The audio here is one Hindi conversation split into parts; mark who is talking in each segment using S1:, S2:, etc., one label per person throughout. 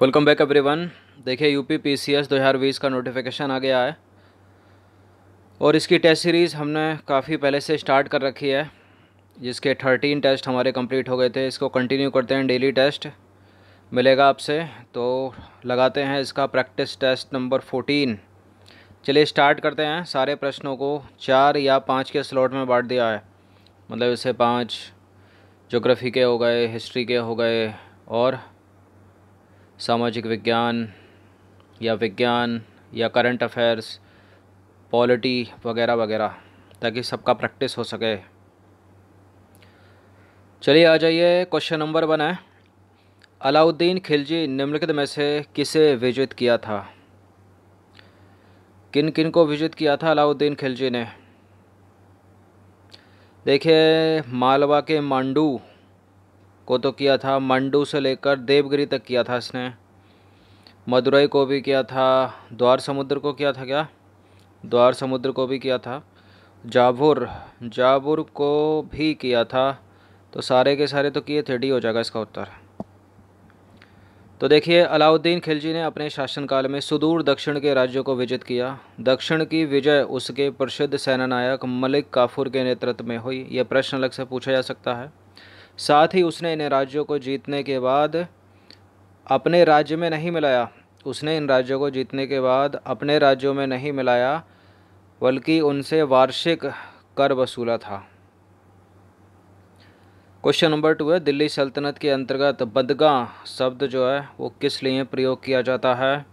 S1: Welcome back everyone. देखिए यूपी पीसीएस 2020 का नोटिफिकेशन आ गया है और इसकी टेस्ट सीरीज़ हमने काफ़ी पहले से स्टार्ट कर रखी है, जिसके 13 टेस्ट हमारे कंप्लीट हो गए थे। इसको कंटिन्यू करते हैं, डेली टेस्ट मिलेगा आपसे, तो लगाते हैं इसका प्रैक्टिस टेस्ट नंबर 14। चलिए स्टार्ट करते हैं। सारे प्रश्नों को 4 या 5 के स्लॉट में बांट दिया है, मतलब इसे 5 ज्योग्राफी के हो गए, हिस्ट्री के हो गए और सामाजिक विज्ञान या करंट अफेयर्स, पॉलिटी वगैरह वगैरह, ताकि सबका प्रैक्टिस हो सके। चलिए आ जाइए। क्वेश्चन नंबर 1 है, अलाउद्दीन खिलजी निम्नलिखित में से किसे विजित किया था? किन किन को विजित किया था अलाउद्दीन खिलजी ने? देखिए मालवा के मांडू को तो किया था, मांडू से लेकर देवगिरी तक किया था इसने। मदुरई को भी किया था, द्वार समुद्र को किया था, क्या द्वार समुद्र को भी किया था, जाबुर को भी किया था। तो सारे के सारे तो किए थे, डी हो जाएगा इसका उत्तर। तो देखिए अलाउद्दीन खिलजी ने अपने शासनकाल में सुदूर दक्षिण के राज्यों को विजित किया। दक्षिण की विजय उसके प्रसिद्ध सेनानायक मलिक काफूर के नेतृत्व में हुई। यह प्रश्न अलग से पूछा जा सकता है। साथ ही उसने इन राज्यों को जीतने के बाद अपने राज्य में नहीं मिलाया, अपने राज्यों में नहीं मिलाया, बल्कि उनसे वार्षिक कर वसूला था। क्वेश्चन नंबर 2 है, दिल्ली सल्तनत के अंतर्गत बदगां शब्द जो है वो किस लिए प्रयोग किया जाता है?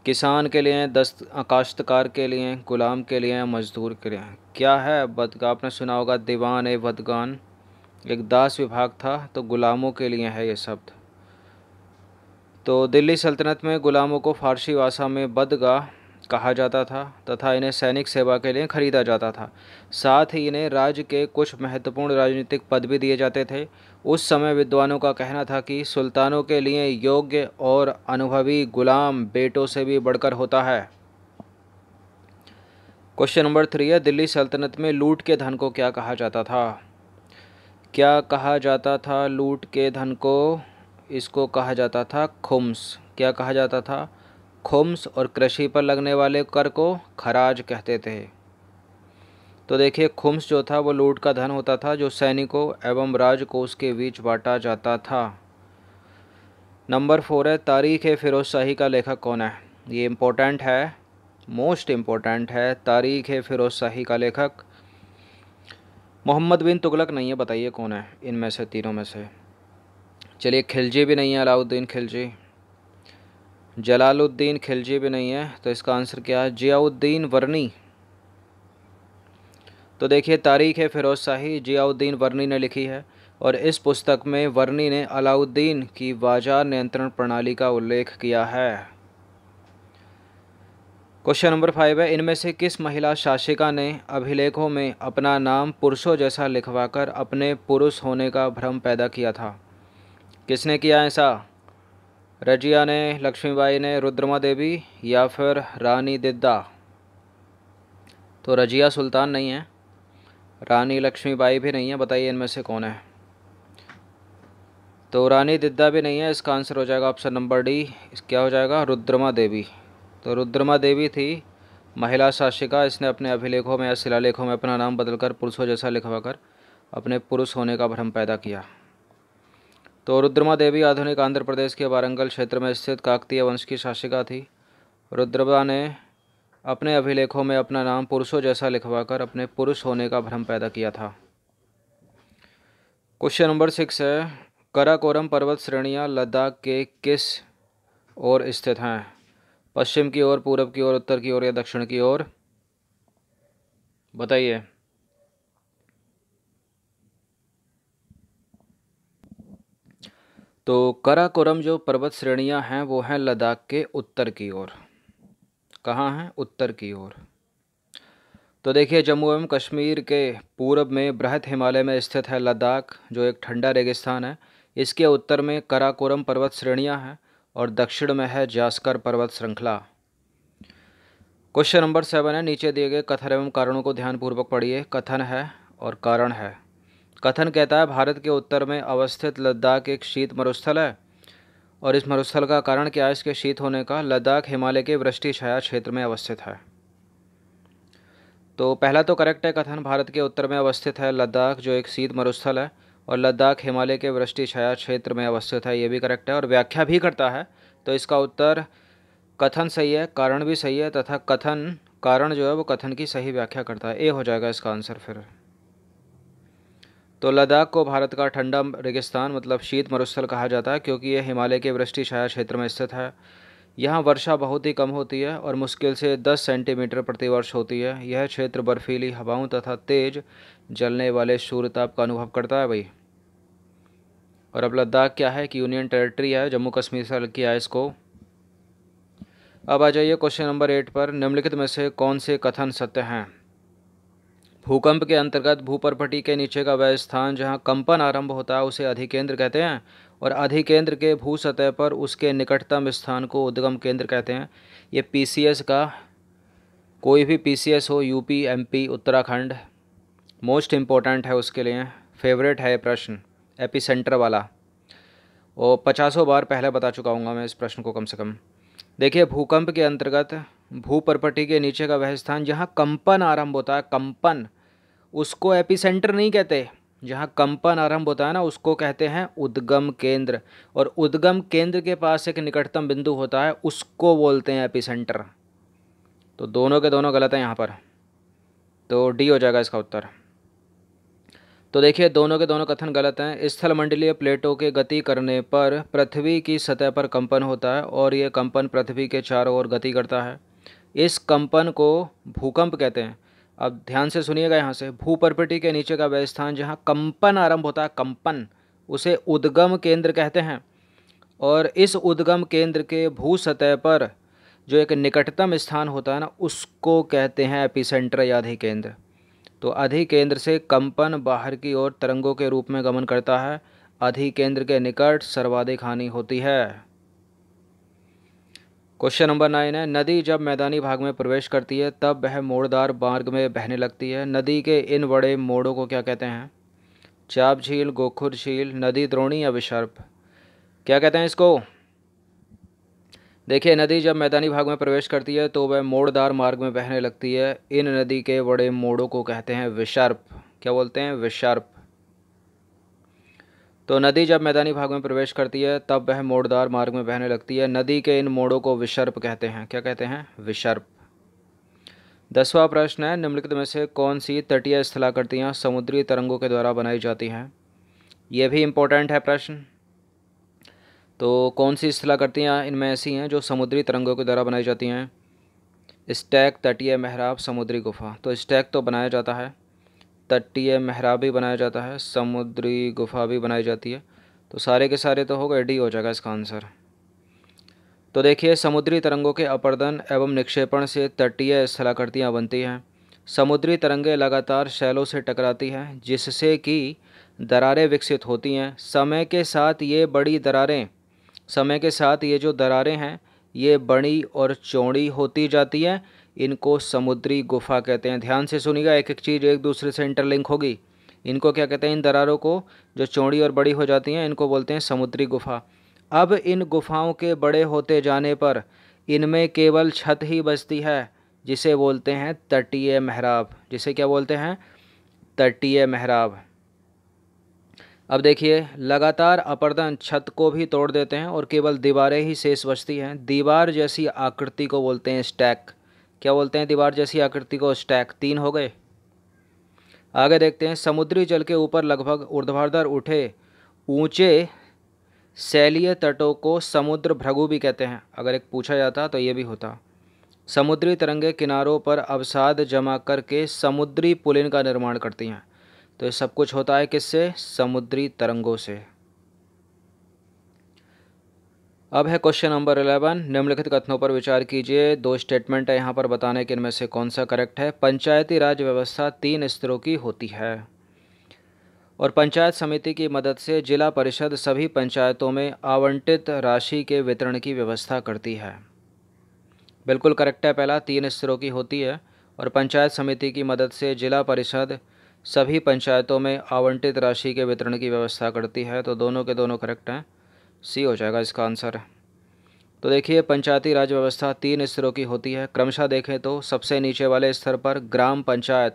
S1: किसान के लिए, काश्तकार के लिए, गुलाम के लिए, मजदूर के लिए। क्या है बदगां? आपने सुना होगा दीवान ए बदगान, एक दास विभाग था, तो गुलामों के लिए है ये शब्द। तो दिल्ली सल्तनत में गुलामों को फारसी भाषा में बदगा कहा जाता था तथा इन्हें सैनिक सेवा के लिए खरीदा जाता था। साथ ही इन्हें राज्य के कुछ महत्वपूर्ण राजनीतिक पद भी दिए जाते थे। उस समय विद्वानों का कहना था कि सुल्तानों के लिए योग्य और अनुभवी गुलाम बेटों से भी बढ़कर होता है। क्वेश्चन नंबर 3 है, दिल्ली सल्तनत में लूट के धन को क्या कहा जाता था? क्या कहा जाता था लूट के धन को? इसको कहा जाता था खुम्स। क्या कहा जाता था? खुम्स। और कृषि पर लगने वाले कर को खराज कहते थे। तो देखिए खुम्स जो था वो लूट का धन होता था, जो सैनिकों एवं राजकोष के बीच बांटा जाता था। नंबर 4 है, तारीख ए फिरोज शाही का लेखक कौन है? ये इम्पोर्टेंट है, मोस्ट इम्पोर्टेंट है। तारीख ए फिरोज शाही का लेखक मोहम्मद बिन तुगलक नहीं है। बताइए कौन है इनमें से, तीनों में से? चलिए खिलजी भी नहीं है, अलाउद्दीन खिलजी। जलालुद्दीन खिलजी भी नहीं है, तो इसका आंसर क्या है? जियाउद्दीन वर्नी। तो देखिए तारीख है फिरोज शाही जियाउद्दीन वर्नी ने लिखी है, और इस पुस्तक में वर्नी ने अलाउद्दीन की बाजार नियंत्रण प्रणाली का उल्लेख किया है। क्वेश्चन नंबर 5 है, इनमें से किस महिला शासिका ने अभिलेखों में अपना नाम पुरुषों जैसा लिखवाकर अपने पुरुष होने का भ्रम पैदा किया था? किसने किया ऐसा? रजिया ने, लक्ष्मीबाई ने, रुद्रमा देवी या फिर रानी दिद्दा? तो रजिया सुल्तान नहीं है, रानी लक्ष्मीबाई भी नहीं है। बताइए इनमें से कौन है? तो रानी दिद्दा भी नहीं है। इसका आंसर हो जाएगा ऑप्शन नंबर डी। क्या हो जाएगा? रुद्रमा देवी। तो रुद्रमा देवी थी महिला शासिका। इसने अपने अभिलेखों में या शिलालेखों में अपना नाम बदलकर पुरुषों जैसा लिखवाकर अपने पुरुष होने का भ्रम पैदा किया। तो रुद्रमा देवी आधुनिक आंध्र प्रदेश के वारंगल क्षेत्र में स्थित काकतीय वंश की शासिका थी। रुद्रमा ने अपने अभिलेखों में अपना नाम पुरुषों जैसा लिखवाकर अपने पुरुष होने का भ्रम पैदा किया था। क्वेश्चन नंबर 6 है, काराकोरम पर्वत श्रेणियाँ लद्दाख के किस ओर स्थित हैं? पश्चिम की ओर, पूरब की ओर, उत्तर की ओर या दक्षिण की ओर? बताइए। तो काराकोरम जो पर्वत श्रेणियाँ हैं वो हैं लद्दाख के उत्तर की ओर। कहाँ हैं? उत्तर की ओर। तो देखिए जम्मू एवं कश्मीर के पूरब में बृहद हिमालय में स्थित है लद्दाख, जो एक ठंडा रेगिस्तान है। इसके उत्तर में काराकोरम पर्वत श्रेणियाँ हैं और दक्षिण में है जास्कर पर्वत श्रृंखला। क्वेश्चन नंबर 7 है, नीचे दिए गए कथन एवं कारणों को ध्यानपूर्वक पढ़िए। कथन है और कारण है। कथन कहता है भारत के उत्तर में अवस्थित लद्दाख एक शीत मरुस्थल है और इस मरुस्थल का कारण क्या है इसके शीत होने का? लद्दाख हिमालय के वृष्टि छाया क्षेत्र में अवस्थित है। तो पहला तो करेक्ट है कथन, भारत के उत्तर में अवस्थित है लद्दाख जो एक शीत मरुस्थल है, और लद्दाख हिमालय के वृष्टि छाया क्षेत्र में अवस्थित है, ये भी करेक्ट है। और व्याख्या भी करता है, तो इसका उत्तर कथन सही है, कारण भी सही है, तथा कथन कारण जो है वो कथन की सही व्याख्या करता है। ए हो जाएगा इसका आंसर फिर। तो लद्दाख को भारत का ठंडा रेगिस्तान मतलब शीत मरुस्थल कहा जाता है क्योंकि यह हिमालय के वृष्टि छाया क्षेत्र में स्थित है। यहाँ वर्षा बहुत ही कम होती है और मुश्किल से 10 सेंटीमीटर प्रतिवर्ष होती है। यह क्षेत्र बर्फीली हवाओं तथा तेज जलने वाले सूर्यताप का अनुभव करता है भाई। और अब लद्दाख क्या है कि यूनियन टेरिटरी है, जम्मू कश्मीर से अलग किया है इसको। अब आ जाइए क्वेश्चन नंबर 8 पर। निम्नलिखित में से कौन से कथन सत्य हैं? भूकंप के अंतर्गत भूपर्पटी के नीचे का वह स्थान जहां कंपन आरंभ होता है उसे अधिकेंद्र कहते हैं, और अधिकेंद्र के भू सतह पर उसके निकटतम स्थान को उद्गम केंद्र कहते हैं। ये पीसीएस का, कोई भी पीसीएस हो, UP, MP, Uttarakhand, most important है उसके लिए, फेवरेट है ये प्रश्न, एपिसेंटर वाला, और 50 बार पहले बता चुका हूँ मैं इस प्रश्न को कम से कम। देखिए, भूकंप के अंतर्गत भूपर्पटी के नीचे का वह स्थान जहाँ कंपन आरंभ होता है, कंपन, उसको एपिसेंटर नहीं कहते। जहाँ कंपन आरंभ होता है ना, उसको कहते हैं उद्गम केंद्र, और उद्गम केंद्र के पास एक निकटतम बिंदु होता है, उसको बोलते हैं एपिसेंटर। तो दोनों के दोनों गलत हैं यहाँ पर, तो डी हो जाएगा इसका उत्तर। तो देखिए, दोनों के दोनों कथन गलत हैं। स्थल मंडलीय प्लेटों के गति करने पर पृथ्वी की सतह पर कंपन होता है और ये कंपन पृथ्वी के चारों ओर गति करता है। इस कंपन को भूकंप कहते हैं। अब ध्यान से सुनिएगा यहाँ से, भूपर्पटी के नीचे का वह स्थान जहाँ कंपन आरंभ होता है, कंपन, उसे उद्गम केंद्र कहते हैं, और इस उद्गम केंद्र के भू सतह पर जो एक निकटतम स्थान होता है ना, उसको कहते हैं एपिसेंटर या अधिकेंद्र। तो अधिकेंद्र से कंपन बाहर की ओर तरंगों के रूप में गमन करता है। अधिकेंद्र के निकट सर्वाधिक हानि होती है। क्वेश्चन नंबर 9 है, नदी जब मैदानी भाग में प्रवेश करती है तब वह मोड़दार मार्ग में बहने लगती है। नदी के इन बड़े मोड़ों को क्या कहते हैं? चाप झील, गोखुर झील, नदी द्रोणी या विसर्प? क्या कहते हैं इसको? देखिए, नदी जब मैदानी भाग में प्रवेश करती है तो वह मोड़दार मार्ग में बहने लगती है। इन नदी के बड़े मोड़ों को कहते हैं विसर्प। क्या बोलते हैं? विसर्प। तो नदी जब मैदानी भाग में प्रवेश करती है तब वह मोड़दार मार्ग में बहने लगती है। नदी के इन मोड़ों को विसर्प कहते हैं। क्या कहते हैं? विसर्प। 10वां प्रश्न है, निम्नलिखित में से कौन सी तटीय स्थलाकृतियाँ समुद्री तरंगों के द्वारा बनाई जाती हैं? ये भी इम्पोर्टेंट है प्रश्न। तो कौन सी स्थलाकृतियाँ इनमें ऐसी हैं जो समुद्री तरंगों के द्वारा बनाई जाती हैं? स्टैक, तटीय मेहराब, समुद्री गुफा। तो स्टैक तो बनाया जाता है, तटीय मेहराब भी बनाया जाता है, समुद्री गुफा भी बनाई जाती है। तो सारे के सारे तो हो गए, डी हो जाएगा इसका आंसर। तो देखिए, समुद्री तरंगों के अपर्दन एवं निक्षेपण से तटीय स्थलाकृतियाँ बनती हैं। समुद्री तरंगें लगातार शैलों से टकराती हैं जिससे कि दरारें विकसित होती हैं। समय के साथ ये जो दरारें हैं ये बड़ी और चौड़ी होती जाती हैं। इनको समुद्री गुफा कहते हैं। ध्यान से सुनिएगा, एक एक चीज़ एक दूसरे से इंटरलिंक होगी। इनको क्या कहते हैं? इन दरारों को जो चौड़ी और बड़ी हो जाती हैं इनको बोलते हैं समुद्री गुफा। अब इन गुफाओं के बड़े होते जाने पर इनमें केवल छत ही बचती है, जिसे बोलते हैं तटीय मेहराब। जिसे क्या बोलते हैं? तटीय मेहराब। अब देखिए, लगातार अपर्दन छत को भी तोड़ देते हैं और केवल दीवारें ही शेष बचती हैं। दीवार जैसी आकृति को बोलते हैं स्टैक। क्या बोलते हैं? दीवार जैसी आकृति को स्टैक। 3 हो गए। आगे देखते हैं, समुद्री जल के ऊपर लगभग ऊर्ध्वाधर उठे ऊंचे शैलीय तटों को समुद्र भृगु भी कहते हैं। अगर एक पूछा जाता तो ये भी होता। समुद्री तरंगे किनारों पर अवसाद जमा करके समुद्री पुलिन का निर्माण करती हैं। तो ये सब कुछ होता है किससे? समुद्री तरंगों से। अब है क्वेश्चन नंबर 11, निम्नलिखित कथनों पर विचार कीजिए। 2 स्टेटमेंट है यहाँ पर, बताने के इनमें से कौन सा करेक्ट है। पंचायती राज व्यवस्था 3 स्तरों की होती है और पंचायत समिति की मदद से जिला परिषद सभी पंचायतों में आवंटित राशि के वितरण की व्यवस्था करती है। बिल्कुल करेक्ट है पहला, 3 स्तरों की होती है और पंचायत समिति की मदद से जिला परिषद सभी पंचायतों में आवंटित राशि के वितरण की व्यवस्था करती है। तो दोनों के दोनों करेक्ट हैं। सी हो जाएगा इसका आंसर। तो देखिए पंचायती राज व्यवस्था 3 स्तरों की होती है। क्रमशः देखें तो सबसे नीचे वाले स्तर पर ग्राम पंचायत,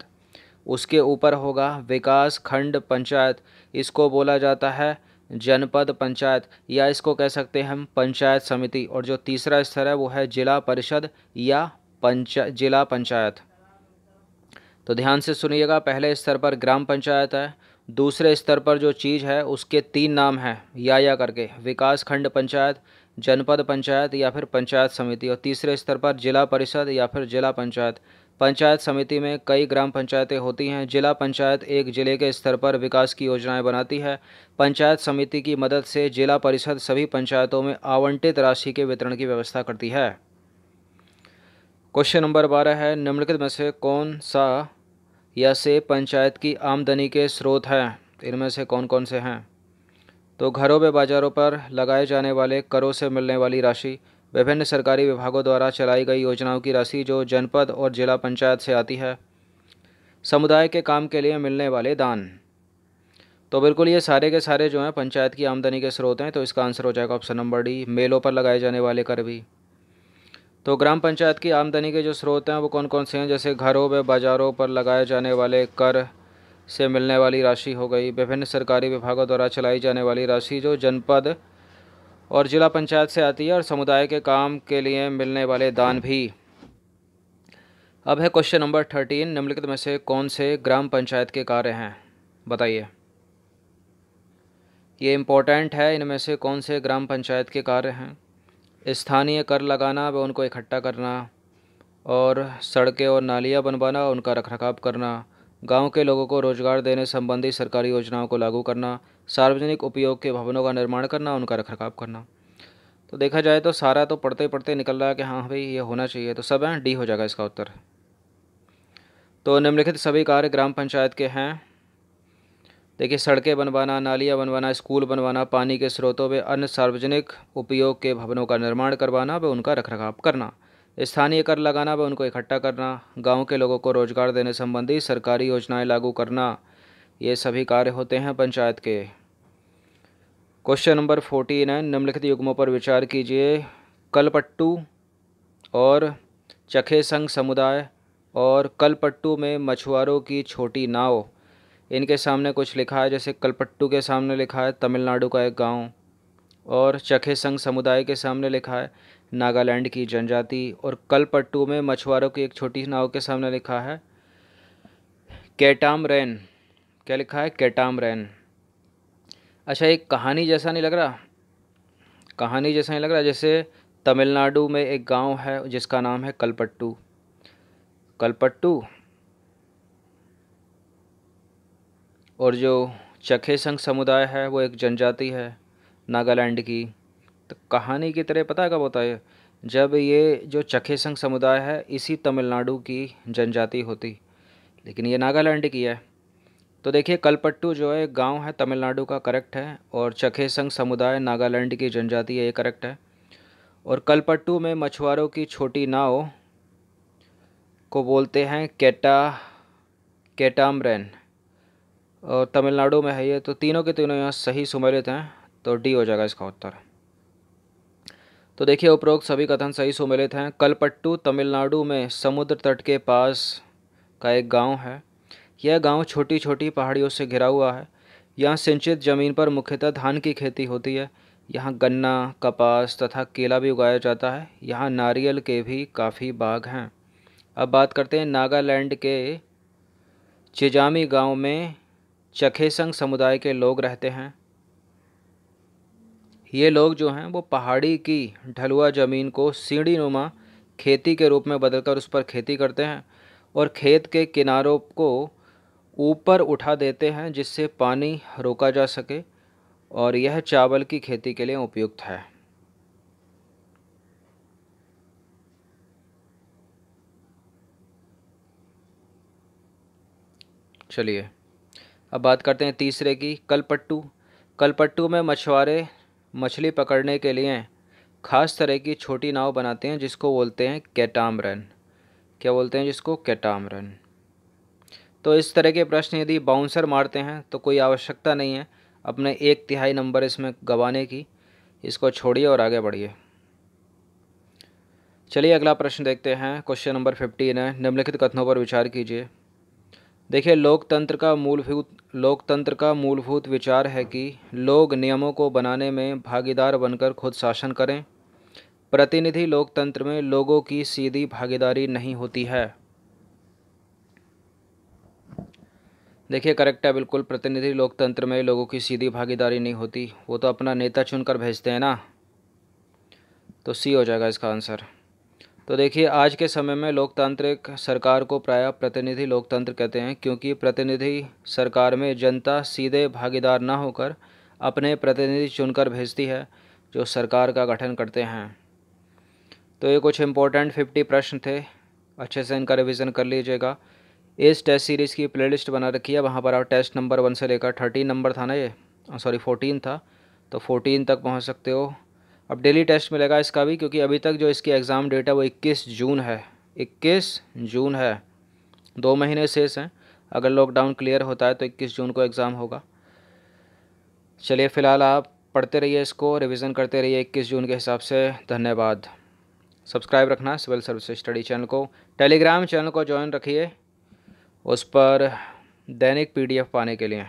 S1: उसके ऊपर होगा विकास खंड पंचायत, इसको बोला जाता है जनपद पंचायत, या इसको कह सकते हैं हम पंचायत समिति। और जो तीसरा स्तर है वो है जिला परिषद या जिला पंचायत। तो ध्यान से सुनिएगा, पहले स्तर पर ग्राम पंचायत है, दूसरे स्तर पर जो चीज़ है उसके 3 नाम हैं या करके, विकास खंड पंचायत, जनपद पंचायत या फिर पंचायत समिति। और तीसरे स्तर पर जिला परिषद या फिर जिला पंचायत। पंचायत समिति में कई ग्राम पंचायतें होती हैं। जिला पंचायत एक जिले के स्तर पर विकास की योजनाएं बनाती है। पंचायत समिति की मदद से जिला परिषद सभी पंचायतों में आवंटित राशि के वितरण की व्यवस्था करती है। क्वेश्चन नंबर 12 है, निम्नलिखित में से कौन सा या से पंचायत की आमदनी के स्रोत हैं? इनमें से कौन कौन से हैं? तो घरों व बाज़ारों पर लगाए जाने वाले करों से मिलने वाली राशि, विभिन्न सरकारी विभागों द्वारा चलाई गई योजनाओं की राशि जो जनपद और जिला पंचायत से आती है, समुदाय के काम के लिए मिलने वाले दान। तो बिल्कुल ये सारे के सारे जो हैं पंचायत की आमदनी के स्रोत हैं। तो इसका आंसर हो जाएगा ऑप्शन नंबर डी, मेलों पर लगाए जाने वाले कर भी। तो ग्राम पंचायत की आमदनी के जो स्रोत हैं वो कौन कौन से हैं? जैसे घरों व बाज़ारों पर लगाए जाने वाले कर से मिलने वाली राशि हो गई, विभिन्न सरकारी विभागों द्वारा चलाई जाने वाली राशि जो जनपद और जिला पंचायत से आती है, और समुदाय के काम के लिए मिलने वाले दान भी। अब है क्वेश्चन नंबर 13, निम्नलिखित में से कौन से ग्राम पंचायत के कार्य हैं? बताइए, ये इम्पोर्टेंट है। इनमें से कौन से ग्राम पंचायत के कार्य हैं? स्थानीय कर लगाना व उनको इकट्ठा करना, और सड़कें और नालियाँ बनवाना, उनका रखरखाव करना, गांव के लोगों को रोजगार देने संबंधी सरकारी योजनाओं को लागू करना, सार्वजनिक उपयोग के भवनों का निर्माण करना, उनका रखरखाव करना। तो देखा जाए तो सारा तो पढ़ते पढ़ते निकल रहा है कि हाँ भाई ये होना चाहिए, तो सब हैं, डी हो जाएगा इसका उत्तर। तो निम्नलिखित सभी कार्य ग्राम पंचायत के हैं। देखिए, सड़कें बनवाना, नालियाँ बनवाना, स्कूल बनवाना, पानी के स्रोतों व अन्य सार्वजनिक उपयोग के भवनों का निर्माण करवाना व उनका रखरखाव करना, स्थानीय कर लगाना व उनको इकट्ठा करना, गांव के लोगों को रोजगार देने संबंधी सरकारी योजनाएं लागू करना, ये सभी कार्य होते हैं पंचायत के। क्वेश्चन नंबर 14 है, निम्नलिखित युग्मों पर विचार कीजिए। कलपट्टू और चखे संघ समुदाय और कलपट्टू में मछुआरों की छोटी नाव, इनके सामने कुछ लिखा है। जैसे कलपट्टू के सामने लिखा है तमिलनाडु का एक गांव, और चखे संघ समुदाय के सामने लिखा है नागालैंड की जनजाति, और कलपट्टू में मछुआरों की एक छोटी नाव के सामने लिखा है कैटामरैन। क्या लिखा है? कैटामरैन। अच्छा, एक कहानी जैसा नहीं लग रहा? कहानी जैसा नहीं लग रहा? जैसे तमिलनाडु में एक गांव है जिसका नाम है कलपट्टू। कलपट्टू और जो चखे संघ समुदाय है वो एक जनजाति है नागालैंड की। तो कहानी की तरह पता है कब होता है? जब ये जो चखे संघ समुदाय है इसी तमिलनाडु की जनजाति होती, लेकिन ये नागालैंड की है। तो देखिए, कलपट्टू जो है गांव है तमिलनाडु का, करेक्ट है, और चखे संघ समुदाय नागालैंड की जनजाति है, ये करेक्ट है। और कलपट्टू में मछुआरों की छोटी नाव को बोलते हैं कैटामरैन, और तमिलनाडु में है ये। तो तीनों के तीनों यहाँ सही सुमेलित हैं, तो डी हो जाएगा इसका उत्तर। तो देखिए, उपरोक्त सभी कथन सही सुमेलित हैं। कलपट्टू तमिलनाडु में समुद्र तट के पास का एक गांव है। यह गांव छोटी छोटी पहाड़ियों से घिरा हुआ है। यहाँ सिंचित जमीन पर मुख्यतः धान की खेती होती है। यहाँ गन्ना, कपास तथा केला भी उगाया जाता है। यहाँ नारियल के भी काफ़ी बाग हैं। अब बात करते हैं नागालैंड के चिजामी गांव में चखेसंग समुदाय के लोग रहते हैं। ये लोग जो हैं वो पहाड़ी की ढलुआ ज़मीन को सीढ़ीनुमा खेती के रूप में बदलकर उस पर खेती करते हैं, और खेत के किनारों को ऊपर उठा देते हैं जिससे पानी रोका जा सके, और यह चावल की खेती के लिए उपयुक्त है। चलिए अब बात करते हैं तीसरे की, कलपट्टू। कलपट्टू में मछुआरे मछली पकड़ने के लिए खास तरह की छोटी नाव बनाते हैं जिसको बोलते हैं कैटामरन। क्या बोलते हैं जिसको? कैटामरन। तो इस तरह के प्रश्न यदि बाउंसर मारते हैं तो कोई आवश्यकता नहीं है अपने 1/3 नंबर इसमें गंवाने की। इसको छोड़िए और आगे बढ़िए। चलिए अगला प्रश्न देखते हैं। क्वेश्चन नंबर 15 है, निम्नलिखित कथनों पर विचार कीजिए। देखिए, लोकतंत्र का मूलभूत विचार है कि लोग नियमों को बनाने में भागीदार बनकर खुद शासन करें। प्रतिनिधि लोकतंत्र में लोगों की सीधी भागीदारी नहीं होती है। देखिए करेक्ट है बिल्कुल, प्रतिनिधि लोकतंत्र में लोगों की सीधी भागीदारी नहीं होती, वो तो अपना नेता चुनकर भेजते हैं ना। तो सी हो जाएगा इसका आंसर। तो देखिए, आज के समय में लोकतांत्रिक सरकार को प्रायः प्रतिनिधि लोकतंत्र कहते हैं, क्योंकि प्रतिनिधि सरकार में जनता सीधे भागीदार न होकर अपने प्रतिनिधि चुनकर भेजती है, जो सरकार का गठन करते हैं। तो ये कुछ इंपॉर्टेंट 50 प्रश्न थे, अच्छे से इनका रिवीजन कर लीजिएगा। इस टेस्ट सीरीज़ की प्लेलिस्ट बना रखी है, वहाँ पर आप टेस्ट नंबर 1 से लेकर 13 नंबर था ना, ये सॉरी 14 था, तो 14 तक पहुँच सकते हो। अब डेली टेस्ट मिलेगा इसका भी, क्योंकि अभी तक जो इसकी एग्ज़ाम डेट है वो 21 जून है। 21 जून है, 2 महीने शेष हैं। अगर लॉकडाउन क्लियर होता है तो 21 जून को एग्ज़ाम होगा। चलिए फ़िलहाल आप पढ़ते रहिए, इसको रिवीजन करते रहिए 21 जून के हिसाब से। धन्यवाद। सब्सक्राइब रखना सिविल सर्विस स्टडी चैनल को। टेलीग्राम चैनल को ज्वाइन रखिए, उस पर दैनिक PDF पाने के लिए।